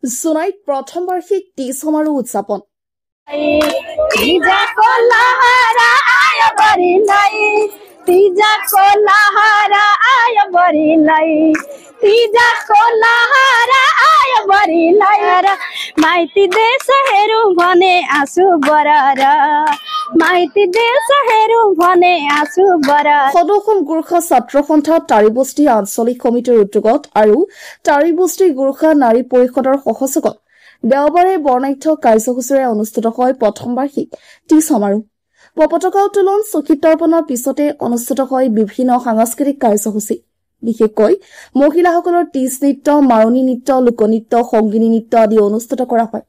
জোনাইত প্ৰথম বাৰ্ষিক তীজ সমাৰোহ উদযাপন। माइती देश हेरू भने आसु बरारा माइती देश हेरू भने आसु बरा। সদৌসম গোৰ্খা ছাত্ৰ সন্থা তাৰিবস্তি আঞ্চলিক কমিটিৰ উদ্যোগত আৰু তাৰিবস্তি গোৰ্খা নাৰী পৰিষদৰ সহযোগত দেওবাৰে বৰ্ণাঢ্য কাৰ্যসূচীৰে অনুষ্ঠিত হয় প্ৰথম বাৰ্ষিক তীজ সমাৰোহ। পতাকা উত্তোলন চকীত তৰ্পণৰ পিছতে অনুষ্ঠিত হয় বিভিন্ন সাংস্কৃতিক কাৰ্যসূচী। বিশেষকৈ মহিলাসকলৰ তীজ নৃত্য, মাৰণী নৃত্য, লোকনৃত্য, সংগীনী নৃত্য আদি অনুষ্ঠিত কৰা হয়।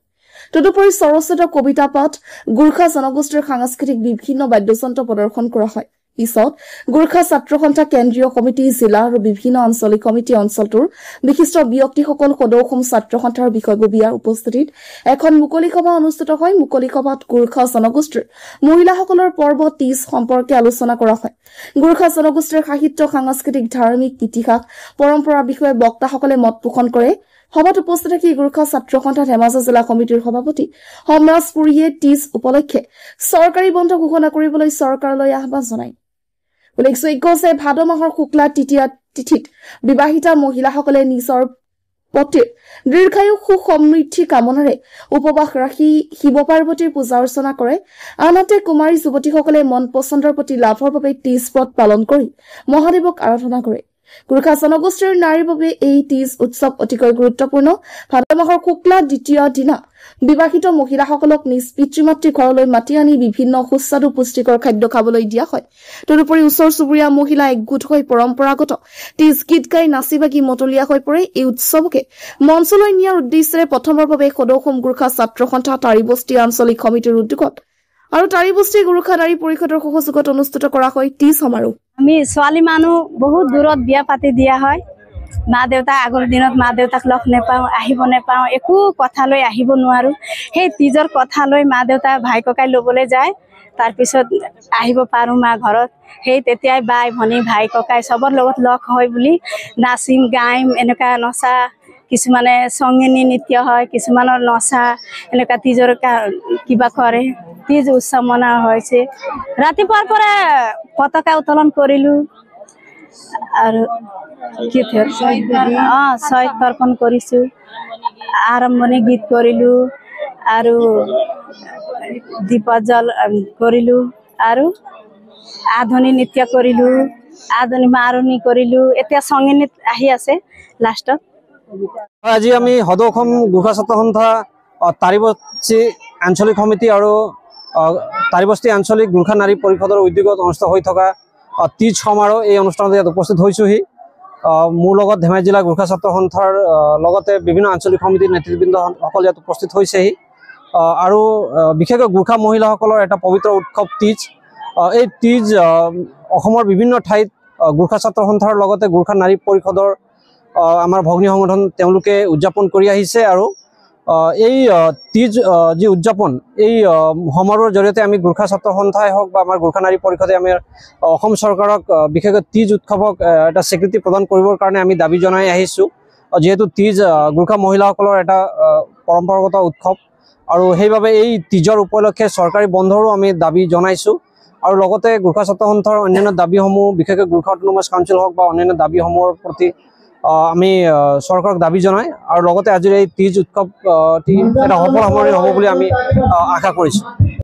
তদুপৰি স্বৰচিত কবিতা পাঠ, গোৰ্খা জনগোষ্ঠীৰ সাংস্কৃতিক বিভিন্ন বাদ্যযন্ত্ৰ প্ৰদৰ্শন কৰা হয়। পিছত গোৰ্খা ছাত্ৰ সন্থা কেন্দ্ৰীয় কমিটি, জিলা আৰু বিভিন্ন আঞ্চলিক কমিটি অঞ্চলটোৰ বিশিষ্ট ব্যক্তিসকল, সদৌসম ছাত্ৰ সন্থাৰ বিষয়ববীয়াৰ উপস্থিতিত এখন মুকলি সভা অনুষ্ঠিত হয়। মুকলি সভাত গোৰ্খা জনগোষ্ঠীৰ মহিলাসকলৰ পৰ্ব তীজ সম্পৰ্কে আলোচনা কৰা হয়। গোৰ্খা জনগোষ্ঠীৰ সাহিত্য, সাংস্কৃতিক, ধাৰ্মিক, ইতিহাস, পৰম্পৰাৰ বিষয়ে বক্তাসকলে মত পোষণ কৰে। সভাত উপস্থিত থাকি গোৰ্খা ছাত্ৰ সন্থা ধেমাজি জিলা কমিটিৰ সভাপতি সমৰাজ পুৰীয়ে তীজ উপলক্ষে চৰকাৰী বন্ধ ঘোষণা কৰিবলৈ চৰকাৰলৈ আহ্বান জনায়। উল্লেখযোগ্য যে ভাদ মাহৰ শুক্লা তৃতীয়া তিথিত বিবাহিতা মহিলাসকলে নিজৰ পতিৰ দীৰ্ঘায়ু সুখ সমৃদ্ধি কামনাৰে উপবাস ৰাখি শিৱ পাৰ্বতীৰ পূজা অৰ্চনা কৰে। আনহাতে কুমাৰী যুৱতীসকলে মন পচন্দৰ প্ৰতি লাভৰ বাবে তীজ ব্ৰত পালন কৰি মহাদেৱক আৰাধনা কৰে। গোৰ্খা জনগোষ্ঠীৰ নাৰীৰ বাবে এই তীজ উৎসৱ অতিকৈ গুৰুত্বপূৰ্ণ। ভাদ মাহৰ শুক্লা দ্বিতীয় দিনা বিবাহিত মহিলাসকলক নিজ পিতৃ মাতৃৰ ঘৰলৈ মাতি আনি বিভিন্ন সুস্বাদু পুষ্টিকৰ খাদ্য খাবলৈ দিয়া হয়। তদুপৰি ওচৰ চুবুৰীয়া মহিলা একগোট হৈ পৰম্পৰাগত তীজ গীত গাই নাচি বাগি মতলীয়া হৈ পৰে। এই উৎসৱকে মঞ্চলৈ নিয়াৰ উদ্দেশ্যেৰে প্ৰথমৰ বাবে সদৌসম গোৰ্খা ছাত্ৰ সন্থা তাৰিবস্তি আঞ্চলিক সমিতিৰ উদ্যোগত আৰু তাৰিবস্তি গোৰ্খা নাৰী পৰিষদৰ সহযোগত অনুষ্ঠিত কৰা হয় তীজ সমাৰোহ। আমি ছোৱালী মানুহ বহুত দূৰত বিয়া পাতি দিয়া হয়। মা দেউতা আগৰ দিনত মা দেউতাক লগ নেপাওঁ, আহিব নেপাওঁ, একো কথালৈ আহিব নোৱাৰো। সেই তীজৰ কথালৈ মা দেউতা ভাই ককাই ল'বলৈ যায়, তাৰপিছত আহিব পাৰো মা ঘৰত। সেই তেতিয়াই বাই ভনী ভাই ককাই চবৰ লগত লগ হয় বুলি নাচিম গাইম, এনেকুৱা নচা, কিছুমানে সংগীনী নৃত্য হয়, কিছুমানৰ নচা, এনেকুৱা তীজৰ কিবা কৰে। তীজ উৎসৱ মনা হৈছে। ৰাতিপুৱাৰ পৰা পতাকা উত্তোলন কৰিলো আৰু ছয় তৰ্পণ কৰিছো, আৰম্ভণি গীত কৰিলো আৰু দীপজ্বল কৰিলো আৰু আধুনিক নৃত্য কৰিলো, আধুনিক মাৰণী কৰিলো। এতিয়া সংগীত আহি আছে লাষ্টত। আজি আমি সদৌসম গোৰ্খা ছাত্ৰ সন্থা তাৰিবস্তি আঞ্চলিক সমিতি আৰু তাৰিবস্তি আঞ্চলিক গোৰ্খা নাৰী পৰিষদৰ উদ্যোগত অনুষ্ঠিত হৈ থকা তীজ সমাৰোহ এই অনুষ্ঠানত ইয়াত উপস্থিত হৈছোহি। মোৰ লগত ধেমাজি জিলা গোৰ্খা ছাত্ৰ সন্থাৰ লগতে বিভিন্ন আঞ্চলিক সমিতিৰ নেতৃবৃন্দসকল ইয়াত উপস্থিত হৈছেহি। আৰু বিশেষকৈ গোৰ্খা মহিলাসকলৰ এটা পবিত্ৰ উৎসৱ তীজ। এই তীজ অসমৰ বিভিন্ন ঠাইত গোৰ্খা ছাত্ৰ সন্থাৰ লগতে গোৰ্খা নাৰী পৰিষদৰ আমাৰ ভগ্নী সংগঠন তেওঁলোকে উদযাপন কৰি আহিছে। আৰু এই তীজ যি উদযাপন, এই সমাৰোহৰ জৰিয়তে আমি গোৰ্খা ছাত্ৰ সন্থাই হওক বা আমাৰ গোৰ্খা নাৰী পৰিষদে আমি অসম চৰকাৰক বিশেষকৈ তীজ উৎসৱক এটা স্বীকৃতি প্ৰদান কৰিবৰ কাৰণে আমি দাবী জনাই আহিছোঁ। যিহেতু তীজ গোৰ্খা মহিলাসকলৰ এটা পৰম্পৰাগত উৎসৱ আৰু সেইবাবে এই তীজৰ উপলক্ষে চৰকাৰী বন্ধৰো আমি দাবী জনাইছোঁ। আৰু লগতে গোৰ্খা ছাত্ৰ সন্থাৰ অন্যান্য দাবীসমূহ, বিশেষকৈ গোৰ্খা অট'নমাছ কাউন্সিল হওক বা অন্যান্য দাবীসমূহৰ প্ৰতি আমি চৰকাৰক দাবী জনাই আৰু লগতে আজিৰ এই তীজ উৎসৱ এটা সফল সামৰণি হ'ব বুলি আমি আশা কৰিছোঁ।